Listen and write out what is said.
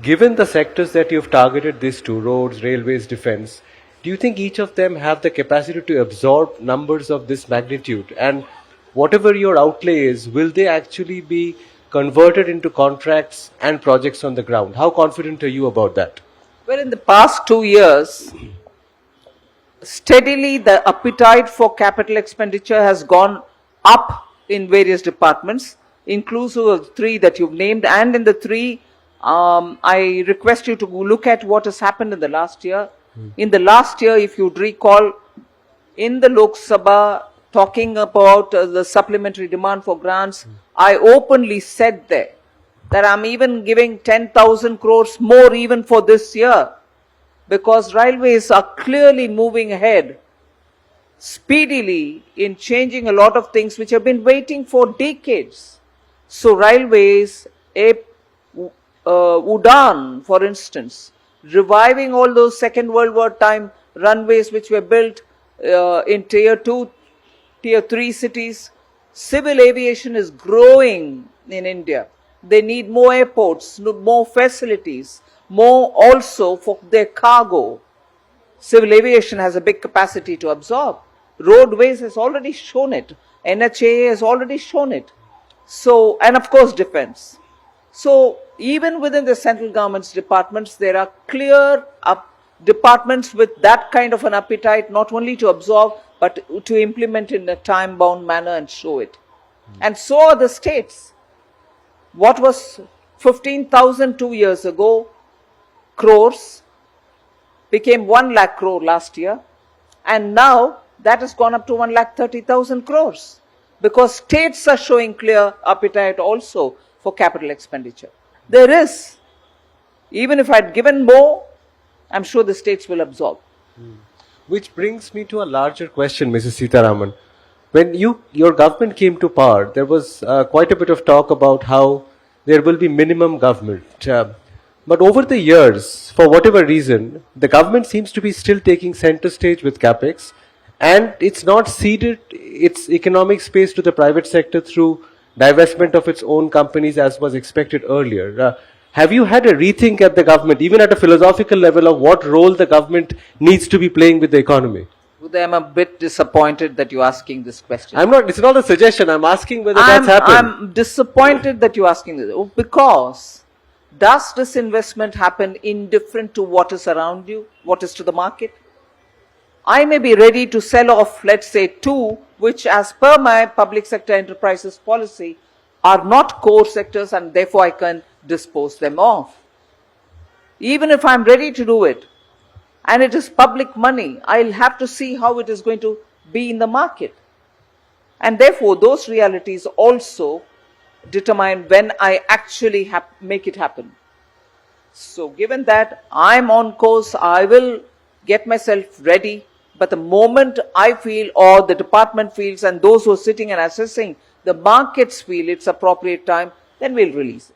Given the sectors that you've targeted this to, roads, railways, defense, do you think each of them have the capacity to absorb numbers of this magnitude? And whatever your outlay is, will they actually be converted into contracts and projects on the ground? How confident are you about that? Well, in the past 2 years, steadily the appetite for capital expenditure has gone up in various departments, inclusive of the three that you've named. And in the three, I request you to look at what has happened in the last year. In the last year, if you'd recall, in the Lok Sabha, talking about the supplementary demand for grants, I openly said there that I'm even giving 10,000 crores more even for this year, because railways are clearly moving ahead speedily in changing a lot of things which have been waiting for decades. So railways, Udan, for instance, reviving all those Second World War time runways which were built in tier 2, tier 3 cities. Civil aviation is growing in India. They need more airports, more facilities, more also for their cargo. Civil aviation has a big capacity to absorb. Roadways has already shown it. NHAA has already shown it. So, and of course defense. So, even within the central government's departments, there are clear departments with that kind of an appetite, not only to absorb, but to implement in a time-bound manner and show it. And so are the states. What was 15,000 2 years ago, crores, became 1 lakh crore last year. And now that has gone up to 1,30,000 crores. Because states are showing clear appetite also for capital expenditure. There is. Even if I'd given more, I'm sure the states will absorb. Which brings me to a larger question, Mrs. Sitharaman. When your government came to power, there was quite a bit of talk about how there will be minimum government. But over the years, for whatever reason, the government seems to be still taking center stage with Capex, and it's not ceded its economic space to the private sector through divestment of its own companies as was expected earlier. Have you had a rethink at the government, even at a philosophical level, of what role the government needs to be playing with the economy? I'm a bit disappointed that you're asking this question. It's not a suggestion, I'm asking whether that's happened. I'm disappointed that you're asking this, because does this investment happen indifferent to what is around you, what is to the market? I may be ready to sell off, let's say, 2, which as per my public sector enterprises policy are not core sectors, and therefore I can dispose them off. Even if I'm ready to do it, and it is public money, I'll have to see how it is going to be in the market. And therefore, those realities also determine when I actually make it happen. So given that I'm on course, I will get myself ready. But the moment I feel, or the department feels, and those who are sitting and assessing the markets feel it's appropriate time, then we'll release it.